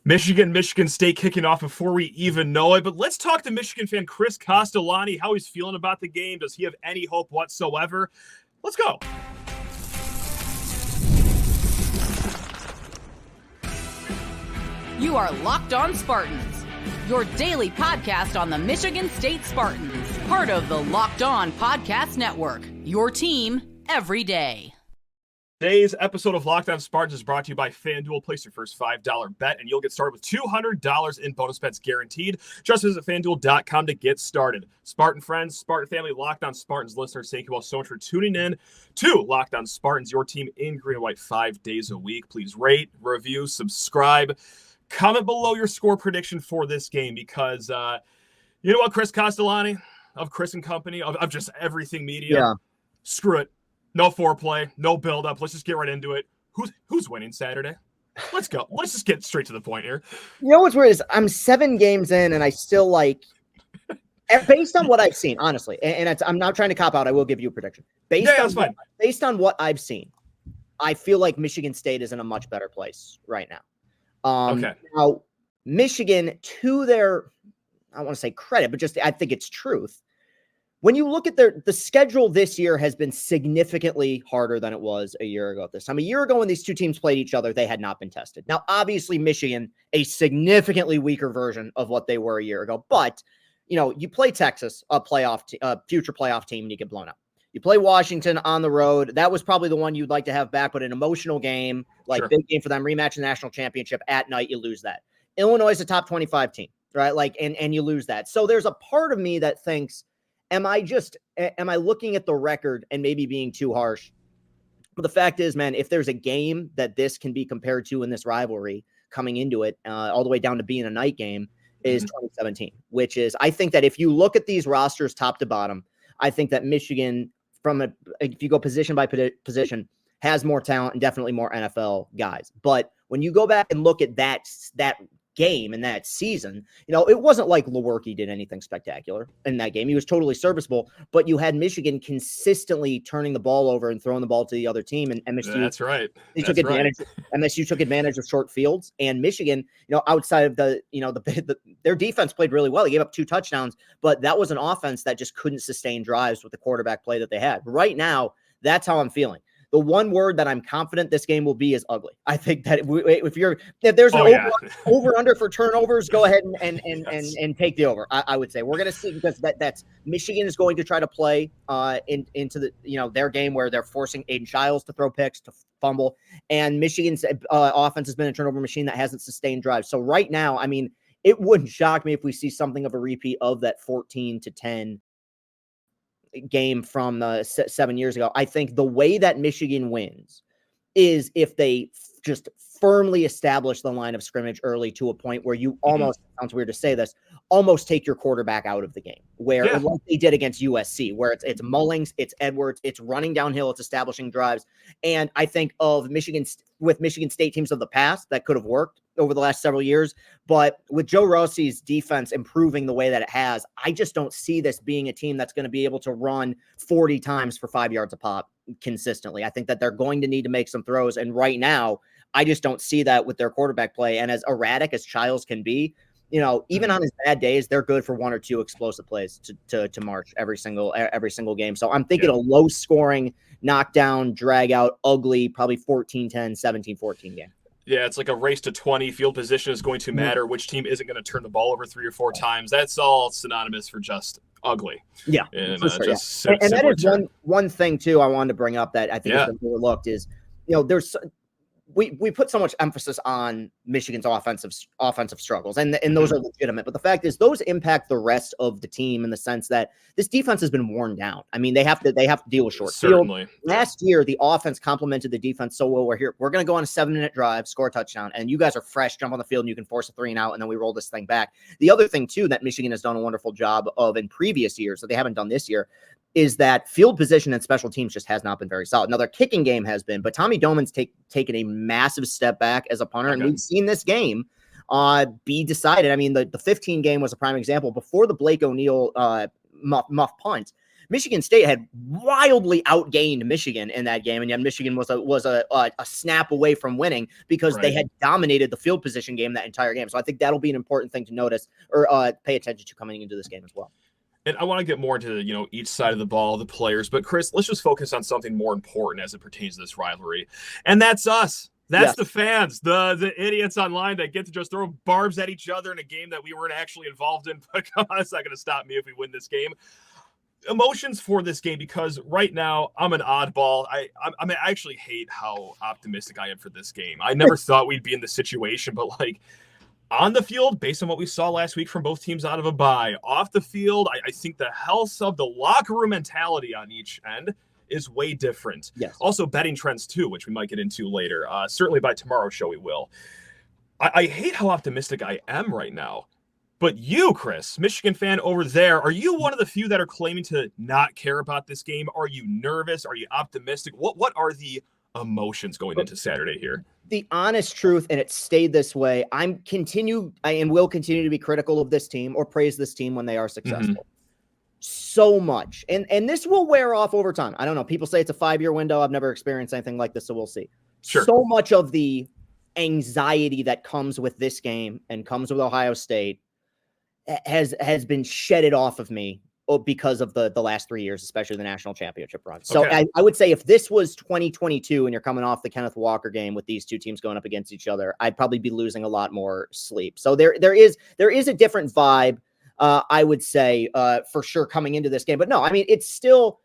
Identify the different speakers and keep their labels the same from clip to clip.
Speaker 1: Michigan State kicking off before we even know it. But let's talk to Michigan fan Chris Castellani, how he's feeling about the game. Does he have any hope whatsoever? Let's go.
Speaker 2: You are Locked On Spartans, your daily podcast on the Michigan State Spartans, part of the Locked On Podcast Network, your team every day.
Speaker 1: Today's episode of Locked On Spartans is brought to you by FanDuel. Place your first $5 bet, and you'll get started with $200 in bonus bets guaranteed. Just visit FanDuel.com to get started. Spartan friends, Spartan family, Locked On Spartans listeners, thank you all so much for tuning in to Locked On Spartans, your team in green and white 5 days a week. Please rate, review, subscribe, comment below your score prediction for this game because, you know what, Chris Castellani of Chris and Company, of just everything media, Screw it. No foreplay, no build-up. Let's just get right into it. Who's winning Saturday? Let's go. Let's just get straight to the point here.
Speaker 3: You know what's weird is I'm 7 games in, and I still based on what I've seen, honestly, and I'm not trying to cop out. I will give you a prediction. Based on what I've seen, I feel like Michigan State is in a much better place right now.
Speaker 1: Okay.
Speaker 3: Now, Michigan, to their, I don't want to say credit, but just I think it's truth. When you look at the schedule this year has been significantly harder than it was a year ago at this time. A year ago when these two teams played each other, they had not been tested. Now, obviously, Michigan, a significantly weaker version of what they were a year ago. But, you know, you play Texas, a future playoff team, and you get blown out. You play Washington on the road. That was probably the one you'd like to have back, but an emotional game, big game for them, rematch the national championship at night, you lose that. Illinois is a top 25 team, right? And you lose that. So there's a part of me that thinks, am I looking at the record and maybe being too harsh? But the fact is, man, if there's a game that this can be compared to in this rivalry coming into it, all the way down to being a night game, is 2017, which is, I think that if you look at these rosters top to bottom, I think that Michigan, if you go position by position, has more talent and definitely more NFL guys. But when you go back and look at that game in that season, you know, it wasn't like Lewerke did anything spectacular in that game. He was totally serviceable, but you had Michigan consistently turning the ball over and throwing the ball to the other team. And MSU,
Speaker 1: that's right.
Speaker 3: Took advantage. MSU took advantage of short fields, and Michigan, you know, outside of their defense played really well. They gave up 2 touchdowns, but that was an offense that just couldn't sustain drives with the quarterback play that they had. Right now, that's how I'm feeling. The one word that I'm confident this game will be is ugly. I think that if there's an over under for turnovers, go ahead and take the over. I would say we're going to see, because that's Michigan is going to try to play into the, you know, their game where they're forcing Aiden Childs to throw picks, to fumble, and Michigan's offense has been a turnover machine that hasn't sustained drives. So right now, I mean, it wouldn't shock me if we see something of a repeat of that 14-10 game from 7 years ago. I think the way that Michigan wins is if they just firmly establish the line of scrimmage early to a point where you almost, sounds weird to say this, almost take your quarterback out of the game, like they did against USC, where it's Mullings, it's Edwards, it's running downhill, it's establishing drives. And I think of Michigan State teams of the past that could have worked over the last several years. But with Joe Rossi's defense improving the way that it has, I just don't see this being a team that's going to be able to run 40 times for 5 yards a pop consistently. I think that they're going to need to make some throws. And right now, I just don't see that with their quarterback play. And as erratic as Childs can be, you know, even on his bad days, they're good for 1 or 2 explosive plays to march every single game. So I'm thinking a low scoring, knockdown, drag out, ugly, probably 14-10, 17-14 game.
Speaker 1: Yeah, it's like a race to 20. Field position is going to matter. Which team isn't going to turn the ball over 3 or 4 times? That's all synonymous for just ugly.
Speaker 3: Yeah,
Speaker 1: and,
Speaker 3: for sure. And that is one thing too I wanted to bring up that I think has been overlooked is, you know, there's we put so much emphasis on Michigan's offensive struggles, and those are legitimate. But the fact is, those impact the rest of the team in the sense that this defense has been worn down. I mean, they have to deal with short field. Last year, the offense complemented the defense so well. We're going to go on a 7-minute drive, score a touchdown, and you guys are fresh, jump on the field, and you can force a 3 and out, and then we roll this thing back. The other thing too that Michigan has done a wonderful job of in previous years that they haven't done this year is that field position and special teams just has not been very solid. Now, their kicking game has been, but Tommy Doman's taken a massive step back as a punter, and we've seen this game be decided. I mean, the 15 game was a prime example. Before the Blake O'Neal muff punt, Michigan State had wildly outgained Michigan in that game, and yet Michigan was a snap away from winning because they had dominated the field position game that entire game. So I think that'll be an important thing to notice or pay attention to coming into this game as well.
Speaker 1: And I want to get more into, each side of the ball, the players. But, Chris, let's just focus on something more important as it pertains to this rivalry. And that's us. That's the fans, the idiots online that get to just throw barbs at each other in a game that we weren't actually involved in. But come on, it's not going to stop me if we win this game. Emotions for this game, because right now I'm an oddball. I actually hate how optimistic I am for this game. I never thought we'd be in this situation, but on the field, based on what we saw last week from both teams out of a bye, off the field, I think the health of the locker room mentality on each end is way different.
Speaker 3: Yes.
Speaker 1: Also betting trends too, which we might get into later. Certainly by tomorrow's show we will. I hate how optimistic I am right now. But you, Chris, Michigan fan over there, are you one of the few that are claiming to not care about this game? Are you nervous? Are you optimistic? What are the emotions going into Saturday here?
Speaker 3: The honest truth, and it stayed this way, I will continue to be critical of this team or praise this team when they are successful. So much. And this will wear off over time. I don't know. People say it's a 5-year window. I've never experienced anything like this, so we'll see.
Speaker 1: Sure.
Speaker 3: So much of the anxiety that comes with this game and comes with Ohio State has been shedded off of me because of the last 3 years, especially the national championship run. So I would say if this was 2022 and you're coming off the Kenneth Walker game with these two teams going up against each other, I'd probably be losing a lot more sleep. So there is a different vibe, I would say, for sure coming into this game. But no, I mean, it's still,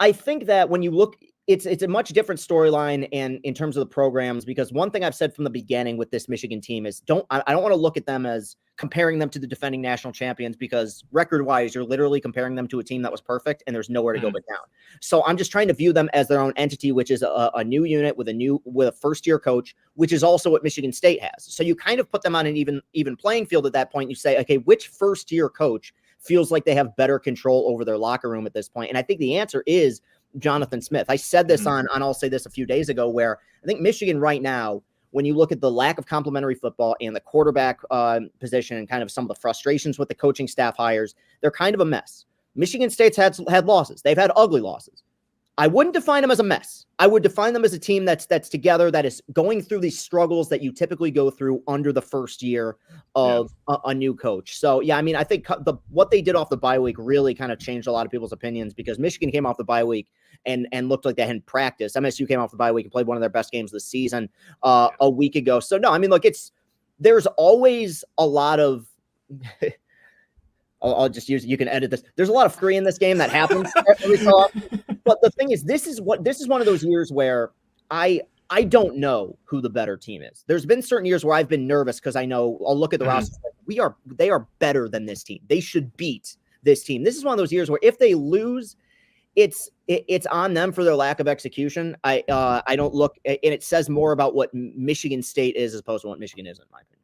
Speaker 3: I think that when you look, it's a much different storyline and in terms of the programs, because one thing I've said from the beginning with this Michigan team is I don't want to look at them as comparing them to the defending national champions, because record wise, you're literally comparing them to a team that was perfect and there's nowhere to go but down. So I'm just trying to view them as their own entity, which is a new unit with a first year coach, which is also what Michigan State has. So you kind of put them on an even playing field at that point. You say, okay, which first year coach feels like they have better control over their locker room at this point? And I think the answer is Jonathan Smith. I said this on I'll say this a few days ago, where I think Michigan right now, when you look at the lack of complementary football and the quarterback position and kind of some of the frustrations with the coaching staff hires, they're kind of a mess. Michigan State's had losses. They've had ugly losses. I wouldn't define them as a mess. I would define them as a team that's together, that is going through these struggles that you typically go through under the first year of a new coach. So, yeah, I mean, I think what they did off the bye week really kind of changed a lot of people's opinions, because Michigan came off the bye week and looked like they hadn't practiced. MSU came off the bye week and played one of their best games of the season a week ago. So, no, I mean, look, there's always a lot of I'll just use it. You can edit this. There's a lot of free in this game that happens every so often. But the thing is, this is one of those years where I don't know who the better team is. There's been certain years where I've been nervous because I know I'll look at the roster. They are better than this team. They should beat this team. This is one of those years where if they lose, it's on them for their lack of execution. I don't look, and it says more about what Michigan State is as opposed to what Michigan is, in my opinion.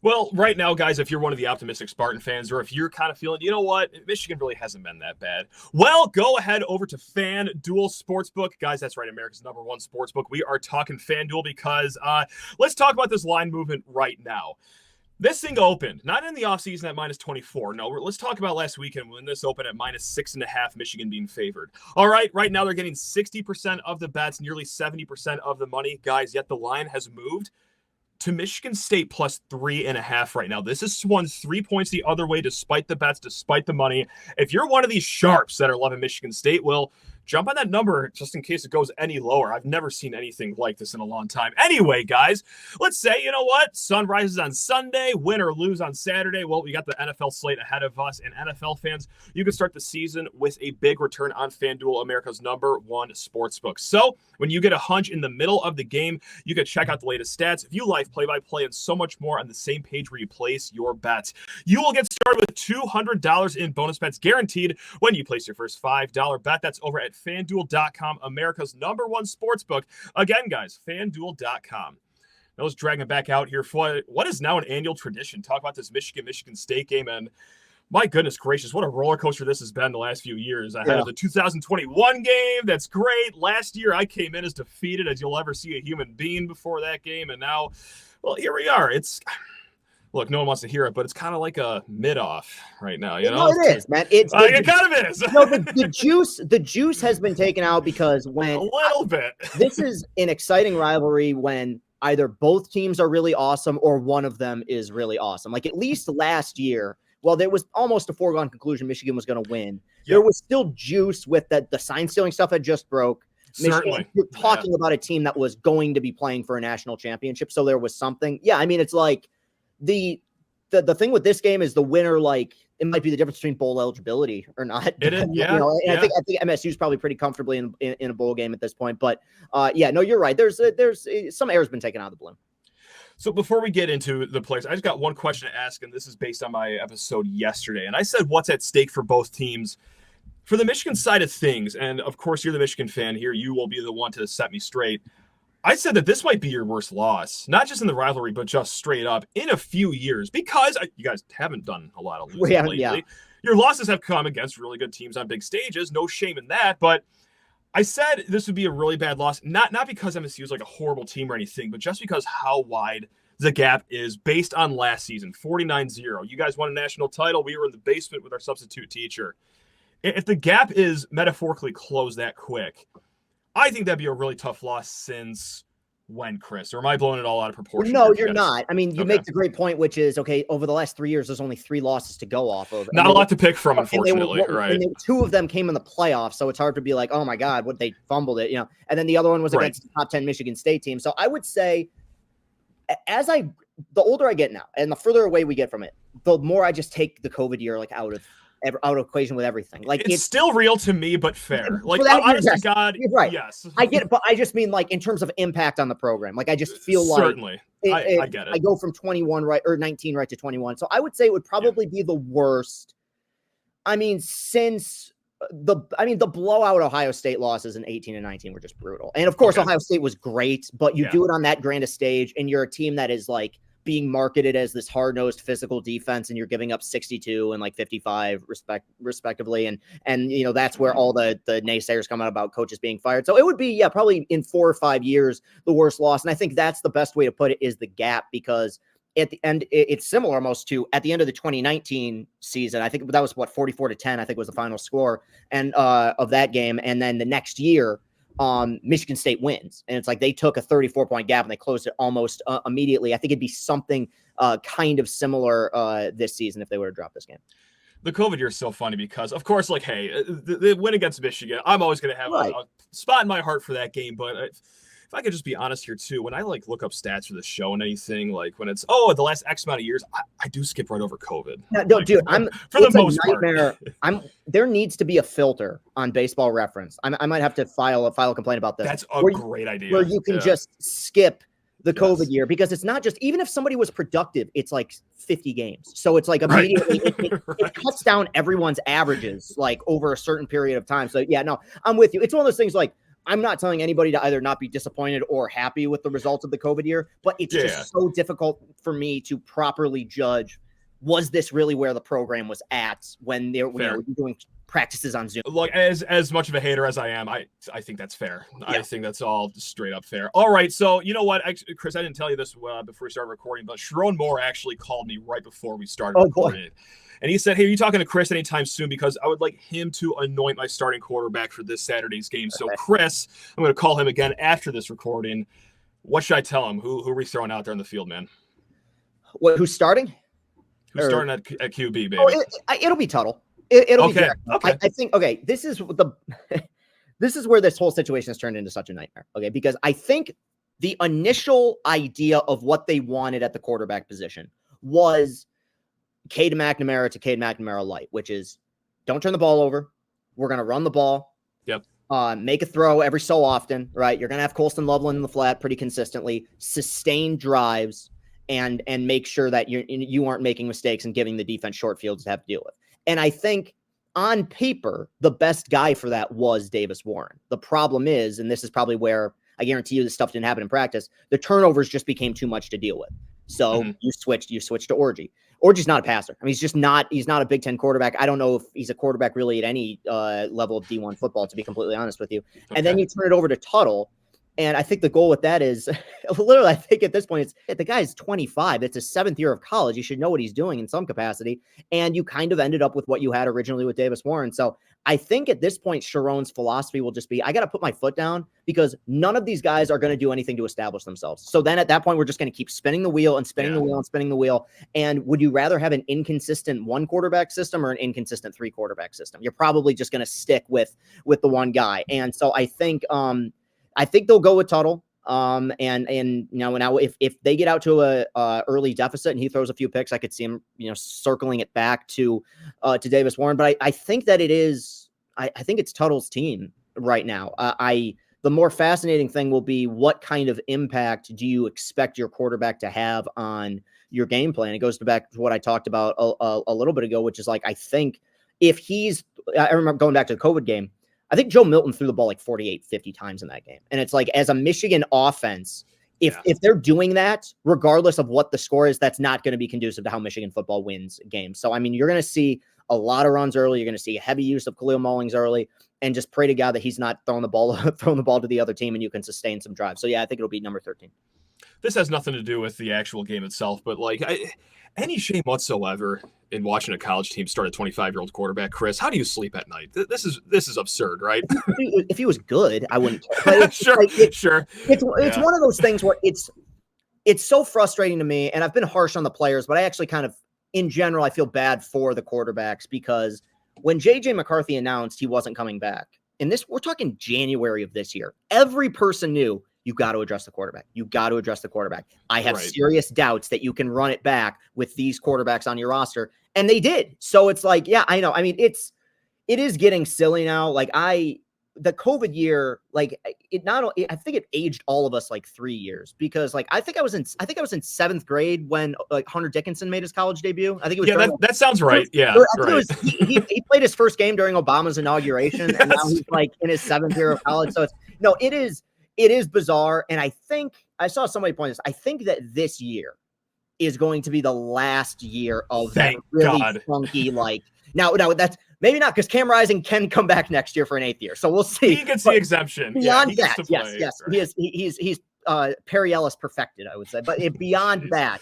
Speaker 1: Well, right now, guys, if you're one of the optimistic Spartan fans, or if you're kind of feeling, you know what, Michigan really hasn't been that bad, well, go ahead over to FanDuel Sportsbook. Guys, that's right, America's #1 sportsbook. We are talking FanDuel because let's talk about this line movement right now. This thing opened, not in the offseason at -24. No, let's talk about last weekend when this opened at -6.5, Michigan being favored. All right, right now they're getting 60% of the bets, nearly 70% of the money. Guys, yet the line has moved to Michigan State +3.5 right now. This has swung 3 points the other way despite the bets, despite the money. If you're one of these sharps that are loving Michigan State, well, jump on that number just in case it goes any lower. I've never seen anything like this in a long time. Anyway, guys, let's say, you know what? Sun rises on Sunday, win or lose on Saturday. Well, we got the NFL slate ahead of us, and NFL fans, you can start the season with a big return on FanDuel, America's #1 sportsbook. So when you get a hunch in the middle of the game, you can check out the latest stats, view live play-by-play, and so much more on the same page where you place your bets. You will get started with $200 in bonus bets guaranteed when you place your first $5 bet. That's over at FanDuel.com, America's #1 sportsbook. Again, guys, FanDuel.com. Now let's drag it back out here for what is now an annual tradition. Talk about this Michigan State game, and my goodness gracious, what a roller coaster this has been the last few years. I had the 2021 game. That's great. Last year, I came in as defeated as you'll ever see a human being before that game, and now, well, here we are. look, no one wants to hear it, but it's kind of like a mid-off right now.
Speaker 3: No, it is, man. It
Speaker 1: kind of is.
Speaker 3: No, the juice has been taken out because when
Speaker 1: a little bit.
Speaker 3: This is an exciting rivalry when either both teams are really awesome or one of them is really awesome. Like at least last year, well, there was almost a foregone conclusion Michigan was going to win. Yep. There was still juice with the sign stealing stuff that just broke.
Speaker 1: Certainly.
Speaker 3: You're talking about a team that was going to be playing for a national championship. So there was something. Yeah, I mean, it's like the thing with this game is the winner, like, it might be the difference between bowl eligibility or not.
Speaker 1: It is, yeah.
Speaker 3: I think MSU is probably pretty comfortably in a bowl game at this point. But no, you're right. There's some air's been taken out of the balloon.
Speaker 1: So before we get into the players, I just got one question to ask, and this is based on my episode yesterday. And I said, what's at stake for both teams? For the Michigan side of things, and of course you're the Michigan fan here, you will be the one to set me straight. I said that this might be your worst loss, not just in the rivalry, but just straight up in a few years, because you guys haven't done a lot of losing lately. Yeah. Your losses have come against really good teams on big stages. No shame in that. But I said this would be a really bad loss, not because MSU is like a horrible team or anything, but just because how wide the gap is based on last season, 49-0. You guys won a national title. We were in the basement with our substitute teacher. If the gap is metaphorically closed that quick, I think that'd be a really tough loss since when, Chris? Or am I blowing it all out of proportion?
Speaker 3: No, you're not. I mean, you make the great point, which is, okay, over the last 3 years, there's only 3 losses to go off of.
Speaker 1: Not a lot to pick from, unfortunately. Right.
Speaker 3: And 2 of them came in the playoffs, so it's hard to be like, oh my God, what they fumbled it, And then the other one was against the top 10 Michigan State team. So I would say, the older I get now, and the further away we get from it, the more I just take the COVID year out of equation with everything. Like
Speaker 1: it's still real to me, but fair. Like honestly, God,
Speaker 3: you're right.
Speaker 1: Yes,
Speaker 3: I get it, but I just mean like in terms of impact on the program. Like I just feel
Speaker 1: certainly. I get it.
Speaker 3: I go from 21 or 19 right to 21. So I would say it would probably be the worst. I mean, since the blowout Ohio State losses in 18 and 19 were just brutal. And of course, Ohio State was great, but you do it on that grand stage, and you're a team that is like being marketed as this hard-nosed physical defense, and you're giving up 62 and like 55 respectively. And that's where all the naysayers come out about coaches being fired. So it would be, probably in 4 or 5 years, the worst loss. And I think that's the best way to put it, is the gap, because at the end, it's similar almost to at the end of the 2019 season. I think that was 44-10, I think was the final score and of that game. And then the next year, Michigan State wins, and it's like they took a 34-point gap and they closed it almost immediately. I think it'd be something kind of similar this season if they were to drop this game.
Speaker 1: The COVID year is so funny because, of course, like, hey, the win against Michigan, I'm always going to have a spot in my heart for that game. But if I could just be honest here too, when I like look up stats for the show and anything, like when it's the last X amount of years, I do skip right over COVID.
Speaker 3: No, dude, for the most part. There needs to be a filter on Baseball Reference. I might have to file a complaint about this.
Speaker 1: That's a great idea.
Speaker 3: Where you can just skip the COVID year, because it's not just, even if somebody was productive, it's like 50 games. So it's like immediately it cuts down everyone's averages like over a certain period of time. So yeah, no, I'm with you. It's one of those things like, I'm not telling anybody to either not be disappointed or happy with the results of the COVID year, but it's just so difficult for me to properly judge, was this really where the program was at when they were doing practices on Zoom?
Speaker 1: Look, as much of a hater as I am, I think that's fair. Yeah. I think that's all straight up fair. All right, so you know what, Chris, I didn't tell you this before we started recording, but Sharon Moore actually called me right before we started recording. And he said, hey, are you talking to Chris anytime soon? Because I would like him to anoint my starting quarterback for this Saturday's game. So, Chris, I'm going to call him again after this recording. What should I tell him? Who are we throwing out there in the field, man?
Speaker 3: Who's starting?
Speaker 1: Who's starting at QB, baby?
Speaker 3: It'll be Tuttle. It'll be Jack.
Speaker 1: Okay.
Speaker 3: I think, this is this is where this whole situation has turned into such a nightmare. Okay, because I think the initial idea of what they wanted at the quarterback position was Cade McNamara to Cade McNamara light, which is don't turn the ball over. We're going to run the ball.
Speaker 1: Yep.
Speaker 3: Make a throw every so often, right? You're going to have Colston Loveland in the flat pretty consistently, sustain drives, and make sure that you aren't making mistakes and giving the defense short fields to have to deal with. And I think on paper, the best guy for that was Davis Warren. The problem is, and this is probably where I guarantee you this stuff didn't happen in practice, the turnovers just became too much to deal with. So you switched to Orji. Orji's not a passer. I mean, he's not a Big Ten quarterback. I don't know if he's a quarterback really at any level of D1 football, to be completely honest with you. Okay. And then you turn it over to Tuttle. And I think the goal with that is literally, I think at this point, the guy's 25. It's his 7th year of college. He should know what he's doing in some capacity. And you kind of ended up with what you had originally with Davis Warren. So I think at this point, Sharon's philosophy will just be, I got to put my foot down because none of these guys are going to do anything to establish themselves. So then at that point, we're just going to keep spinning the wheel and spinning the wheel and spinning the wheel. And would you rather have an inconsistent 1 quarterback system or an inconsistent 3 quarterback system? You're probably just going to stick with the one guy. And so I think they'll go with Tuttle. And now if they get out to a early deficit and he throws a few picks, I could see him, circling it back to Davis Warren. But I think that I think it's Tuttle's team right now. The more fascinating thing will be what kind of impact do you expect your quarterback to have on your game plan? It goes back to what I talked about a little bit ago, which is like, I think I remember going back to the COVID game, I think Joe Milton threw the ball like 48, 50 times in that game. And it's like, as a Michigan offense, if they're doing that, regardless of what the score is, that's not going to be conducive to how Michigan football wins games. So, I mean, you're going to see a lot of runs early. You're going to see heavy use of Khalil Mullings early, and just pray to God that he's not throwing the ball to the other team and you can sustain some drives. So, yeah, I think it'll be number 13.
Speaker 1: This has nothing to do with the actual game itself, but like any shame whatsoever in watching a college team start a 25-year-old quarterback. Chris, how do you sleep at night? This is absurd, right?
Speaker 3: If he was good, I wouldn't care.
Speaker 1: Sure.
Speaker 3: It's one of those things where it's so frustrating to me, and I've been harsh on the players, but I actually kind of, in general, I feel bad for the quarterbacks because when J.J. McCarthy announced he wasn't coming back, we're talking January of this year, every person knew you got to address the quarterback. You got to address the quarterback. I have serious doubts that you can run it back with these quarterbacks on your roster. And they did. So it's like, yeah, I know. I mean, it is getting silly now. Like the COVID year, like I think it aged all of us like 3 years because like, I think I was in 7th grade when like Hunter Dickinson made his college debut. I think it was,
Speaker 1: that sounds right. Yeah. Right.
Speaker 3: He played his first game during Obama's inauguration and now he's like in his 7th year of college. So it is bizarre. And I think I saw somebody point this. I think that this year is going to be the last year of that really funky, like now that's maybe not because Cam Rising can come back next year for an 8th year. So we'll see.
Speaker 1: He gets the exemption.
Speaker 3: Beyond that, yes. Right. He's Perry Ellis perfected, I would say. But beyond that,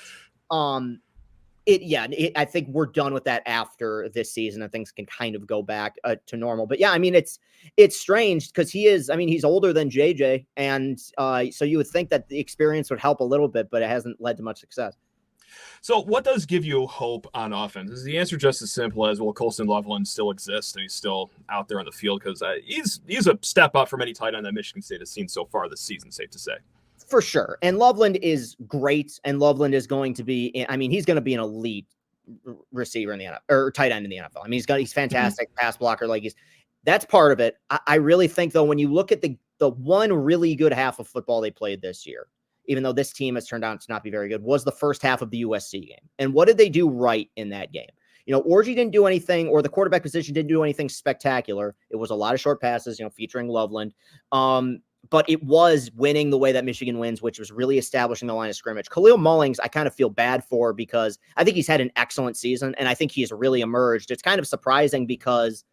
Speaker 3: I think we're done with that after this season and things can kind of go back to normal. But yeah, I mean, it's strange because he's older than JJ. And so you would think that the experience would help a little bit, but it hasn't led to much success.
Speaker 1: So what does give you hope on offense? Is the answer just as simple as, well, Colston Loveland still exists and he's still out there on the field? Because he's a step up from any tight end that Michigan State has seen so far this season, safe to say.
Speaker 3: For sure. And Loveland is great. And Loveland is going to be, he's going to be an elite receiver in the NFL or tight end in the NFL. I mean, he's fantastic pass blocker. Like that's part of it. I really think though, when you look at the one really good half of football they played this year, even though this team has turned out to not be very good, was the first half of the USC game. And what did they do right in that game? Orji didn't do anything, or the quarterback position didn't do anything spectacular. It was a lot of short passes, featuring Loveland. But it was winning the way that Michigan wins, which was really establishing the line of scrimmage. Khalil Mullings, I kind of feel bad for because I think he's had an excellent season, and I think he's really emerged. It's kind of surprising because,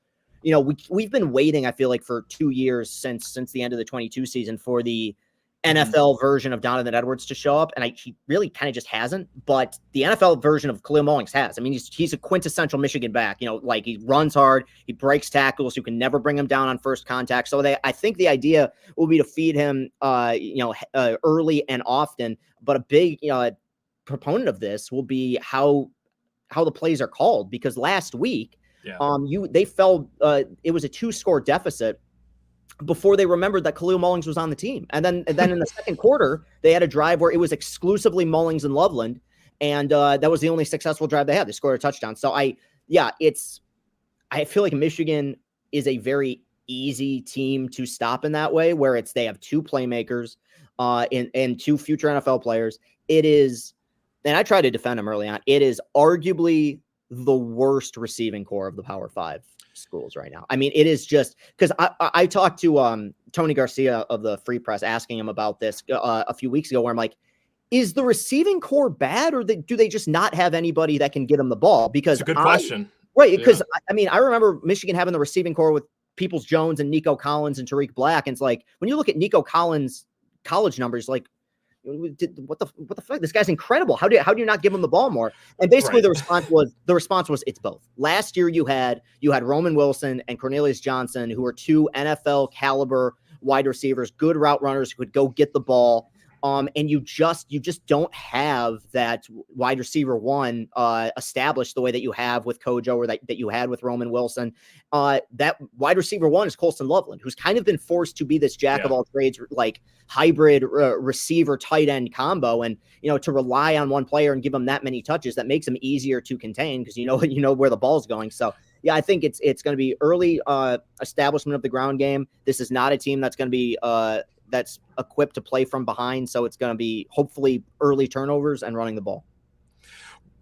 Speaker 3: we've been waiting, I feel like, for 2 years since the end of the 22 season for the NFL version of Donovan Edwards to show up, and he really kind of just hasn't. But the NFL version of Khalil Mullings has. I mean, he's a quintessential Michigan back. Like he runs hard, he breaks tackles. You can never bring him down on first contact. So I think the idea will be to feed him, early and often. But a big proponent of this will be how the plays are called, because last week, they fell. It was a 2-score deficit before they remembered that Khalil Mullings was on the team. And then in the second quarter, they had a drive where it was exclusively Mullings and Loveland. And that was the only successful drive they had. They scored a touchdown. So I feel like Michigan is a very easy team to stop in that way, where they have 2 playmakers and 2 future NFL players. It is, and I try to defend them early on, it is arguably the worst receiving core of the Power 5 schools right now. I mean, it is just because I talked to Tony Garcia of the Free Press, asking him about this a few weeks ago, where I'm like, is the receiving core bad, or do they just not have anybody that can get them the ball? Because
Speaker 1: it's a good question.
Speaker 3: Right. Because I remember Michigan having the receiving core with Peoples-Jones and Nico Collins and Tariq Black. And it's like, when you look at Nico Collins college numbers. Like, what the fuck? This guy's incredible. How do you not give him the ball more? And basically the response was it's both. Last year you had Roman Wilson and Cornelius Johnson, who are two NFL caliber wide receivers, good route runners who could go get the ball. And you just don't have that wide receiver one established the way that you have with Kojo or that you had with Roman Wilson. That wide receiver one is Colston Loveland, who's kind of been forced to be this jack of all trades, like hybrid receiver tight end combo. And, to rely on one player and give him that many touches, that makes him easier to contain because you know where the ball's going. So yeah, I think it's going to be early establishment of the ground game. This is not a team that's going to be that's equipped to play from behind. So it's going to be hopefully early turnovers and running the ball.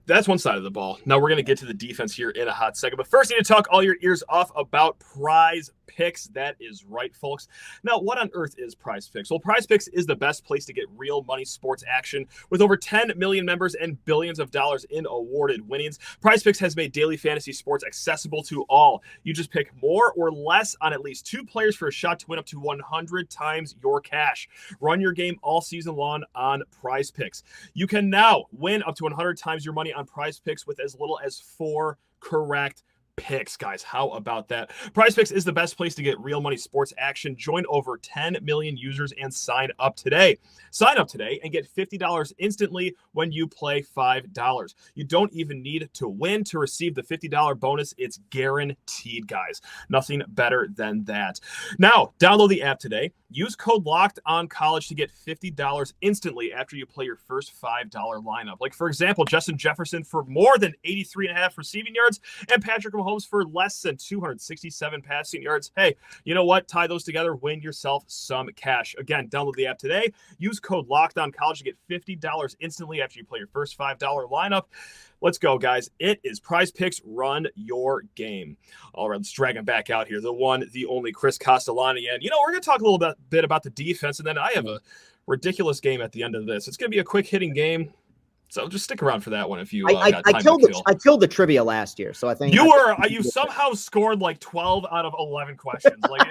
Speaker 1: That's one side of the ball. Now we're going to get to the defense here in a hot second. But first, you need to talk all your ears off about Prize Picks. That is right, folks. Now, what on earth is Prize Picks? Well, Prize Picks is the best place to get real money sports action. With over 10 million members and billions of dollars in awarded winnings, Prize Picks has made daily fantasy sports accessible to all. You just pick more or less on at least 2 players for a shot to win up to 100 times your cash. Run your game all season long on Prize Picks. You can now win up to 100 times your money on Prize Picks with as little as 4 correct picks, guys. How about that? Prize Picks is the best place to get real money sports action. Join over 10 million users and sign up today. Sign up today and get $50 instantly when you play $5. You don't even need to win to receive the $50 bonus. It's guaranteed, guys. Nothing better than that. Now, download the app today. Use code LOCKEDONCollege to get $50 instantly after you play your first $5 lineup. Like, for example, Justin Jefferson for more than 83.5 receiving yards and Patrick Mahomes for less than 267 passing yards. Hey, you know what? Tie those together. Win yourself some cash. Again, download the app today. Use code LOCKEDONCollege to get $50 instantly after you play your first $5 lineup. Let's go, guys. It is Prize Picks. Run your game. All right, let's drag him back out here. The one, the only Chris Castellani. And, we're going to talk a little bit about the defense, and then I have a ridiculous game at the end of this. It's going to be a quick hitting game. So just stick around for that one if you got time to kill.
Speaker 3: I killed the trivia last year, so I think
Speaker 1: you somehow scored like 12 out of 11 questions. Like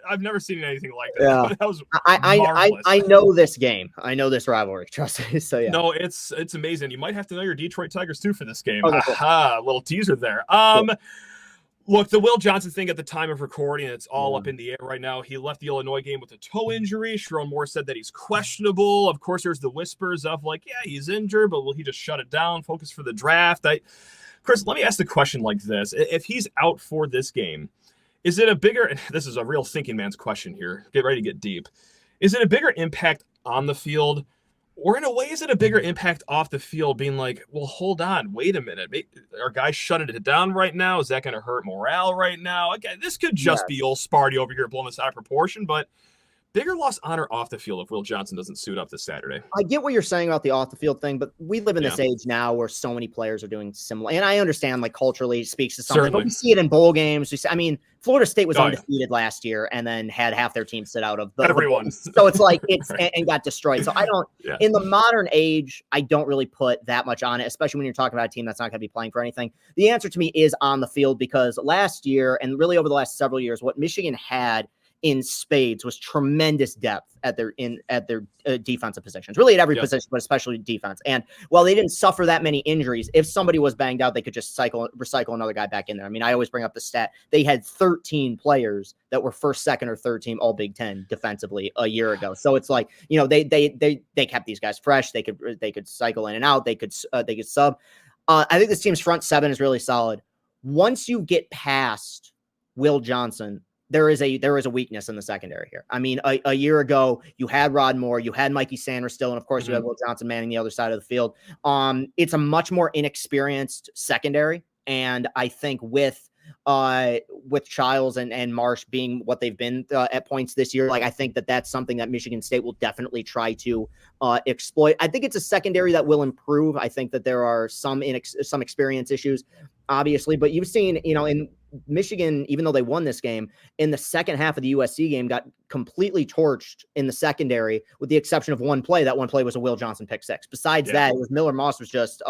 Speaker 1: I've never seen anything like that.
Speaker 3: Yeah.
Speaker 1: That was
Speaker 3: I know this game. I know this rivalry. Trust me. So yeah.
Speaker 1: No, it's amazing. You might have to know your Detroit Tigers too for this game.
Speaker 3: Okay,
Speaker 1: Aha, little teaser there.
Speaker 3: Cool.
Speaker 1: Look, the Will Johnson thing at the time of recording, it's all up in the air right now. He left the Illinois game with a toe injury. Sharon Moore said that he's questionable. Of course, there's the whispers of like, yeah, he's injured, but will he just shut it down, focus for the draft? Chris, let me ask the question like this. If he's out for this game, is it a bigger, and this is a real thinking man's question here, get ready to get deep. Is it a bigger impact on the field? Or in a way, is it a bigger impact off the field being like, well, hold on, wait a minute. Are guys shutting it down right now? Is that going to hurt morale right now? Again, this could just be old Sparty over here blowing this out of proportion, but bigger loss on or off the field if Will Johnson doesn't suit up this Saturday.
Speaker 3: I get what you're saying about the off the field thing, but we live in this age now where so many players are doing similar. And I understand like culturally it speaks to something,
Speaker 1: Certainly.
Speaker 3: but we see it in bowl games. Florida State was undefeated last year and then had half their team sit out of
Speaker 1: everyone.
Speaker 3: So it's like and got destroyed. So I don't in the modern age, I don't really put that much on it, especially when you're talking about a team that's not going to be playing for anything. The answer to me is on the field, because last year and really over the last several years, what Michigan had in spades was tremendous depth at their defensive positions, really at every position, but especially defense. And while they didn't suffer that many injuries, if somebody was banged out, they could just recycle another guy back in there. I mean, I always bring up the stat. They had 13 players that were first, second, or third team all Big Ten defensively a year ago. So it's like, they kept these guys fresh. They could cycle in and out. They could sub. I think this team's front seven is really solid. Once you get past Will Johnson, there is a weakness in the secondary here. I mean, a year ago, you had Rod Moore, you had Mikey Sanders still, and of course, you had Will Johnson manning the other side of the field. It's a much more inexperienced secondary, and I think with Childs and Marsh being what they've been at points this year, like I think that's something that Michigan State will definitely try to exploit. I think it's a secondary that will improve. I think that there are some experience issues, obviously, but you've seen, in Michigan, even though they won this game, in the second half of the USC game, got completely torched in the secondary, with the exception of one play. That one play was a Will Johnson pick six. Besides that, it was Miller Moss was just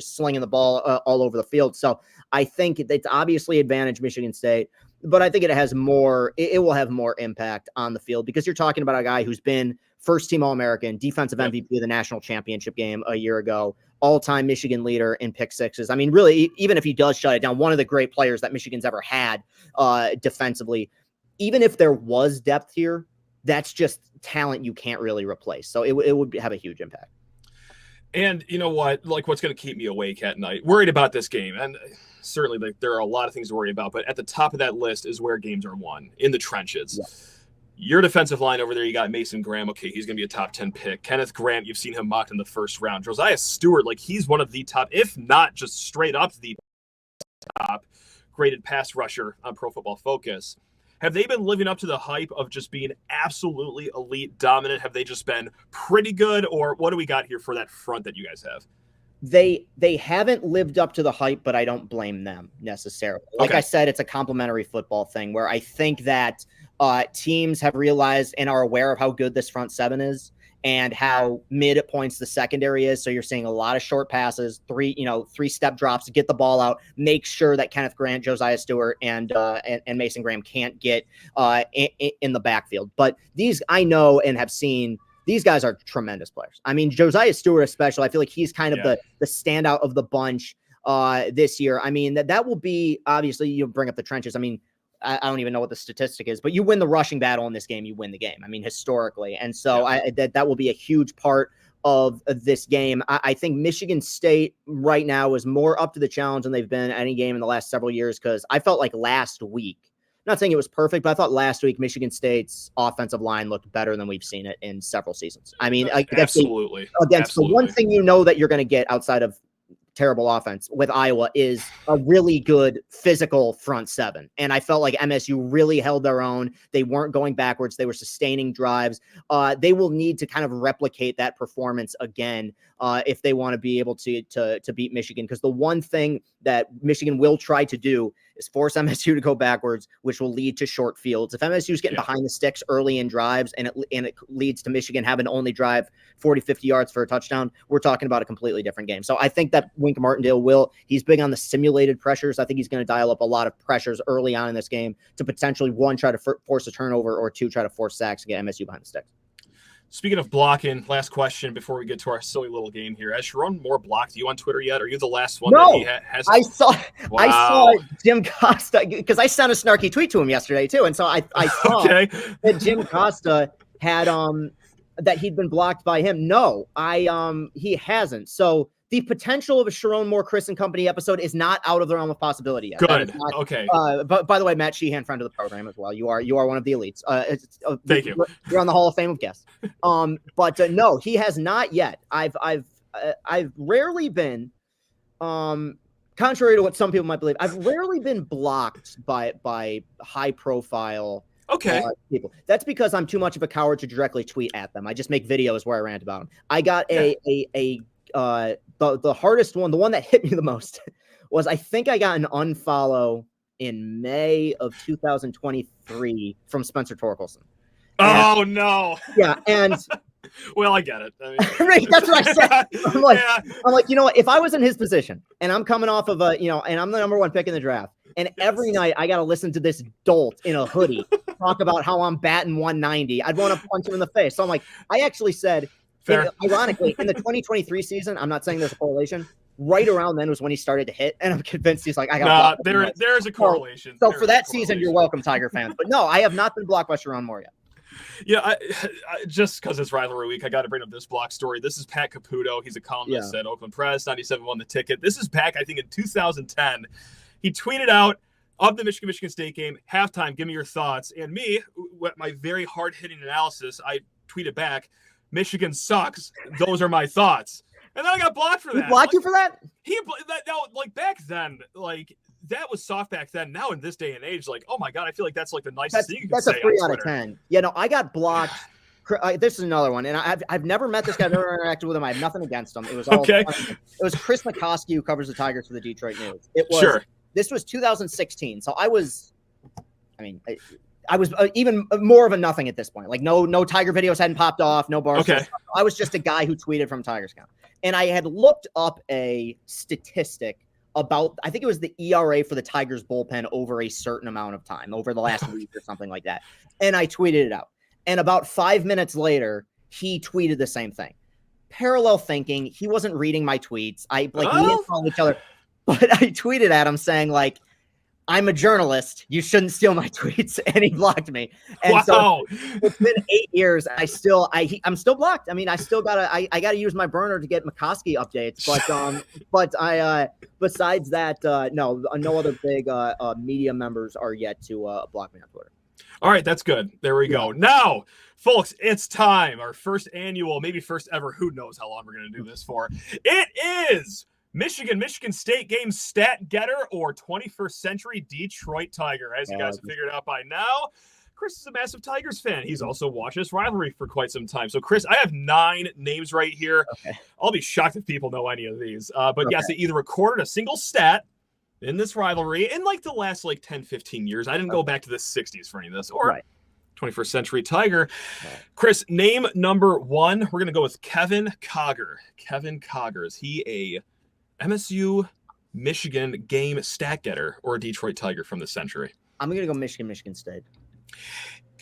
Speaker 3: slinging the ball all over the field. So I think it's obviously advantage Michigan State. but I think it has more. It will have more impact on the field because you're talking about a guy who's been first team All-American, defensive MVP of the national championship game a year ago, all-time Michigan leader in pick sixes. I mean, really, even if he does shut it down, one of the great players that Michigan's ever had defensively. Even if there was depth here, that's just talent you can't really replace. So it would have a huge impact.
Speaker 1: And you know what? Like, what's going to keep me awake at night? Worried about this game. And certainly there are a lot of things to worry about. But at the top of that list is where games are won, in the trenches. Yeah. Your defensive line over there, you got Mason Graham. Okay, he's going to be a top 10 pick. Kenneth Grant, you've seen him mocked in the first round. Josiah Stewart, like, he's one of the top, if not just straight up the top graded pass rusher on Pro Football Focus. Have they been living up to the hype of just being absolutely elite dominant? Have they just been pretty good? Or what do we got here for that front that you guys have?
Speaker 3: They haven't lived up to the hype, but I don't blame them necessarily. Like I said, it's a complimentary football thing where I think that teams have realized and are aware of how good this front seven is and how mid at points the secondary is. So you're seeing a lot of short passes, three-step drops to get the ball out, make sure that Kenneth Grant, Josiah Stewart, and Mason Graham can't get in the backfield. But these I know and have seen. These guys are tremendous players. I mean, Josiah Stewart especially, I feel like he's kind of the standout of the bunch this year. I mean, that will be, obviously, you bring up the trenches. I mean, I don't even know what the statistic is, but you win the rushing battle in this game, you win the game. I mean, historically. And so that will be a huge part of this game. I think Michigan State right now is more up to the challenge than they've been any game in the last several years because I felt like last week, not saying it was perfect, but I thought last week Michigan State's offensive line looked better than we've seen it in several seasons. I mean,
Speaker 1: absolutely.
Speaker 3: Against the one thing you know that you're going to get outside of terrible offense with Iowa is a really good physical front seven. And I felt like MSU really held their own. They weren't going backwards. They were sustaining drives. They will need to kind of replicate that performance again if they want to be able to beat Michigan. Because the one thing that Michigan will try to do is force MSU to go backwards, which will lead to short fields. If MSU is getting behind the sticks early in drives and it leads to Michigan having to only drive 40, 50 yards for a touchdown, we're talking about a completely different game. So I think that Wink Martindale he's big on the simulated pressures. I think he's going to dial up a lot of pressures early on in this game to potentially, one, try to force a turnover, or two, try to force sacks and get MSU behind the sticks.
Speaker 1: Speaking of blocking, last question before we get to our silly little game here. Has Sharon Moore blocked you on Twitter yet? Are you the last one that he has?
Speaker 3: I saw Jim Costa, because I sent a snarky tweet to him yesterday too. And so I saw that Jim Costa had that he'd been blocked by him. No, he hasn't. So the potential of a Sharon Moore, Chris and Company episode is not out of the realm of possibility yet.
Speaker 1: Good. Okay.
Speaker 3: But by the way, Matt Sheehan, friend of the program as well. You are one of the elites.
Speaker 1: Thank you.
Speaker 3: You're on the Hall of Fame of guests. But no, he has not yet. I've rarely been, contrary to what some people might believe, I've rarely been blocked by high profile people. That's because I'm too much of a coward to directly tweet at them. I just make videos where I rant about them. I got the hardest one, the one that hit me the most was I think I got an unfollow in May of 2023 from Spencer Torkelson.
Speaker 1: Oh, no.
Speaker 3: Yeah. And
Speaker 1: well, I get it. I mean,
Speaker 3: right, that's what I said. I'm like, you know what? If I was in his position and I'm coming off of and I'm the number one pick in the draft, and every night I got to listen to this dolt in a hoodie talk about how I'm batting 190, I'd want to punch him in the face. So I'm like, I actually said, ironically, in the 2023 season, I'm not saying there's a correlation. Right around then was when he started to hit, and I'm convinced he's like, I got.
Speaker 1: There's a correlation.
Speaker 3: So for that season, you're welcome, Tiger fans. But no, I have not been blocked by Sharon Moore yet.
Speaker 1: Yeah, I just because it's rivalry week, I got to bring up this block story. This is Pat Caputo. He's a columnist at Oakland Press. 97 won the ticket. This is back, I think, in 2010. He tweeted out of the Michigan State game, halftime, give me your thoughts. And me, with my very hard-hitting analysis, I tweeted back, Michigan sucks. Those are my thoughts. And then I got blocked for that.
Speaker 3: He blocked you for that?
Speaker 1: Back then, that was soft back then. Now in this day and age, oh my God, I feel like that's the nicest thing you can say.
Speaker 3: That's a 3 out of 10. Yeah, no, I got blocked. This is another one, and I've never met this guy. I've never interacted with him. I have nothing against him. It was all it was Chris McCoskey, who covers the Tigers for the Detroit News. It was This was 2016, so I was even more of a nothing at this point. No Tiger videos hadn't popped off, no bars.
Speaker 1: Okay.
Speaker 3: I was just a guy who tweeted from Tigers account. And I had looked up a statistic about, I think it was the ERA for the Tigers bullpen over a certain amount of time, over the last week or something like that. And I tweeted it out. And about 5 minutes later, he tweeted the same thing. Parallel thinking. He wasn't reading my tweets. We didn't follow each other. But I tweeted at him saying, like, I'm a journalist. You shouldn't steal my tweets. And he blocked me. And so it's been 8 years. I'm still blocked. I mean, I still I gotta use my burner to get McCoskey updates. But I besides that, no other big media members are yet to block me on Twitter.
Speaker 1: All right, that's good. There we go. Now, folks, it's time. Our first annual, maybe first ever, who knows how long we're going to do this for. It is Michigan State game stat getter or 21st century Detroit Tiger. As you guys have figured out by now, Chris is a massive Tigers fan. He's also watched this rivalry for quite some time. So, Chris, I have 9 names right here. Okay. I'll be shocked if people know any of these. But yes, they either recorded a single stat in this rivalry in like the last 10, 15 years. I didn't go back to the 60s for any of this. Or 21st century Tiger. Chris, name number 1. We're going to go with Kevin Cogger. Kevin Cogger. Is he a MSU Michigan game stat getter or a Detroit Tiger from the century?
Speaker 3: I'm going to go Michigan State.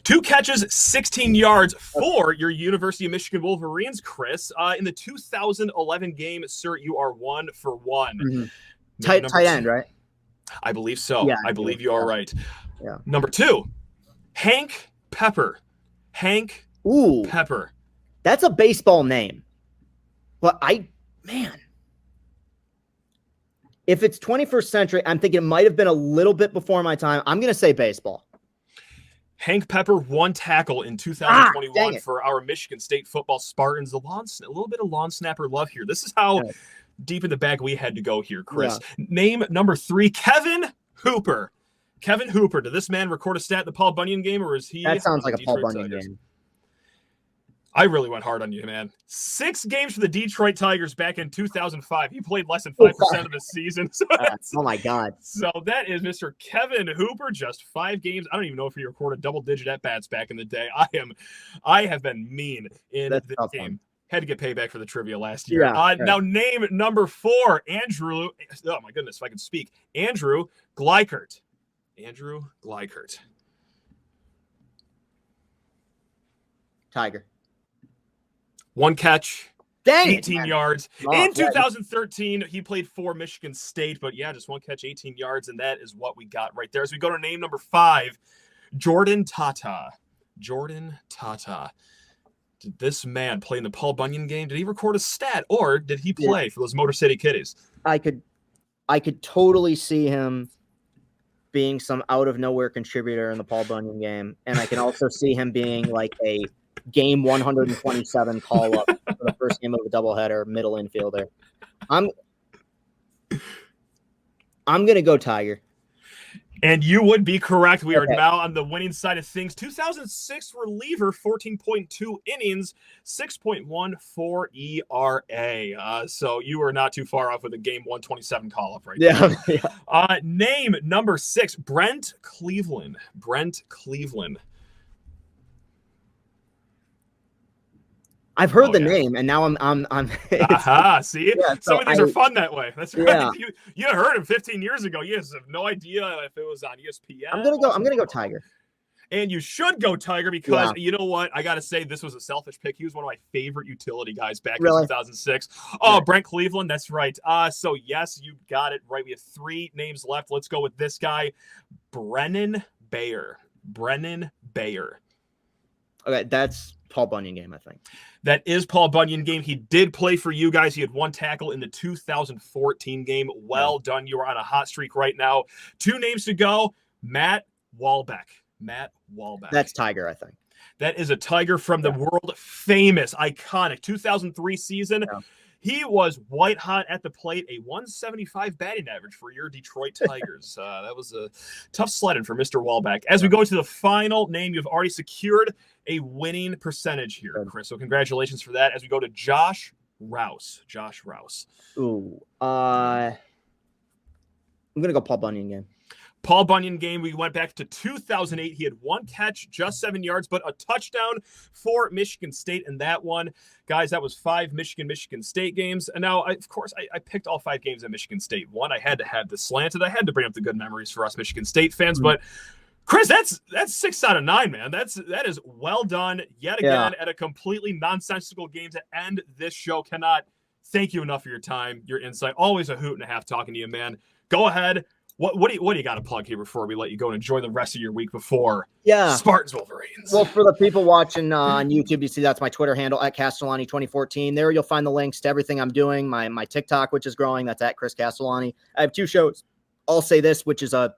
Speaker 1: 2 catches, 16 yards for your University of Michigan Wolverines, Chris. In the 2011 game, sir, you are 1 for 1.
Speaker 3: Mm-hmm. Tight end, right?
Speaker 1: I believe so. Yeah, I believe you are right.
Speaker 3: Yeah.
Speaker 1: Number 2, Hank Pepper. Hank Pepper.
Speaker 3: That's a baseball name. But if it's 21st century, I'm thinking it might have been a little bit before my time. I'm going to say baseball.
Speaker 1: Hank Pepper, 1 tackle in 2021 for our Michigan State football Spartans. A little bit of lawn snapper love here. This is how deep in the bag we had to go here, Chris. Yeah. Name number 3, Kevin Hooper. Kevin Hooper. Did this man record a stat in the Paul Bunyan game, or is he?
Speaker 3: That sounds like a Paul Bunyan game.
Speaker 1: I really went hard on you, man. 6 games for the Detroit Tigers back in 2005. He played less than 5% of the season. So
Speaker 3: oh, my God.
Speaker 1: So that is Mr. Kevin Hooper, just 5 games. I don't even know if he recorded double-digit at-bats back in the day. I have been mean in this game. Had to get payback for the trivia last year. Now name number 4, Andrew. Oh, my goodness, if I can speak. Andrew Gleichert. Andrew Gleichert.
Speaker 3: Tiger.
Speaker 1: 1 catch, 18 yards. In 2013, he played for Michigan State, but just 1 catch, 18 yards, and that is what we got right there. As we go to name number 5, Jordan Tata. Jordan Tata. Did this man play in the Paul Bunyan game? Did he record a stat, or did he play for those Motor City Kitties?
Speaker 3: I could totally see him being some out-of-nowhere contributor in the Paul Bunyan game, and I can also see him being like a game 127 call up for the first game of a doubleheader, middle infielder. I'm gonna go Tiger.
Speaker 1: And you would be correct. We are now on the winning side of things. 2006 reliever, 14.2 innings, 6.14 ERA. So you are not too far off with a game 127 call up right there. Name number 6, Brent Cleveland. Brent Cleveland.
Speaker 3: I've heard the name, and now I'm.
Speaker 1: See, some of these are fun that way. That's right. Yeah. You heard him 15 years ago. You have no idea if it was on ESPN.
Speaker 3: I'm gonna go Tiger.
Speaker 1: And you should go Tiger because you know what? I gotta say this was a selfish pick. He was one of my favorite utility guys back in 2006. Oh, Brent Cleveland, that's right. So yes, you got it right. We have 3 names left. Let's go with this guy, Brennan Bayer. Brennan Bayer.
Speaker 3: Okay, that's Paul Bunyan game, I think.
Speaker 1: That is Paul Bunyan game. He did play for you guys. He had 1 tackle in the 2014 game. Well done. You are on a hot streak right now. 2 names to go. Matt Wahlbeck. Matt Wahlbeck.
Speaker 3: That's Tiger, I think.
Speaker 1: That is a Tiger from the world famous, iconic 2003 season. Yeah. He was white hot at the plate, a 175 batting average for your Detroit Tigers. That was a tough sledding for Mr. Wahlbeck. As we go to the final name, you've already secured a winning percentage here, Chris. So congratulations for that. As we go to Josh Rouse. Josh Rouse.
Speaker 3: Ooh. I'm going to go Paul Bunyan game.
Speaker 1: Paul Bunyan game, we went back to 2008. He had 1 catch, just 7 yards, but a touchdown for Michigan State in that one. Guys, that was 5 Michigan State games. And now, of course, I picked all 5 games that Michigan State won. I had to have the slanted. I had to bring up the good memories for us Michigan State fans. But Chris, that's 6 out of 9, man. That is well done yet again at a completely nonsensical game to end this show. Cannot thank you enough for your time, your insight. Always a hoot and a half talking to you, man. Go ahead. What do you got to plug here before we let you go and enjoy the rest of your week before Spartans Wolverines?
Speaker 3: Well, for the people watching on YouTube, you see that's my Twitter handle at Castellani 2014. There you'll find the links to everything I'm doing. My TikTok, which is growing, that's at Chris Castellani. I have 2 shows. I'll Say This, which is a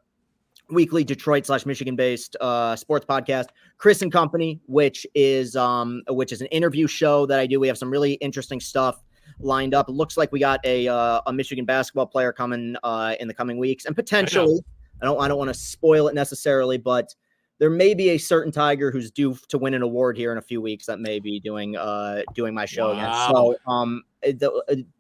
Speaker 3: weekly Detroit/Michigan based sports podcast, Chris and Company, which is an interview show that I do. We have some really interesting stuff lined up. It looks like we got a Michigan basketball player coming in the coming weeks, and potentially, I don't want to spoil it necessarily, but there may be a certain Tiger who's due to win an award here in a few weeks that may be doing my show again. So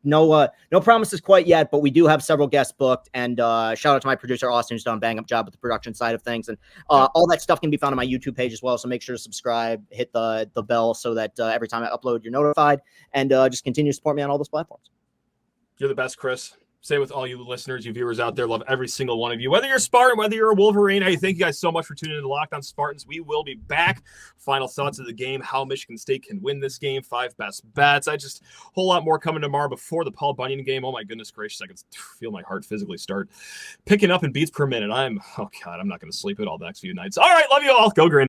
Speaker 3: no promises quite yet, but we do have several guests booked. And shout out to my producer Austin, who's done a bang up job with the production side of things. And all that stuff can be found on my YouTube page as well. So make sure to subscribe, hit the bell so that every time I upload, you're notified, and just continue to support me on all those platforms.
Speaker 1: You're the best, Chris. Say with all you listeners, you viewers out there, love every single one of you. Whether you're a Spartan, whether you're a Wolverine, hey, thank you guys so much for tuning in to Locked On Spartans. We will be back. Final thoughts of the game, how Michigan State can win this game, 5 best bets. A whole lot more coming tomorrow before the Paul Bunyan game. Oh my goodness gracious, I can feel my heart physically start picking up in beats per minute. I'm not going to sleep it all the next few nights. All right, love you all. Go Green.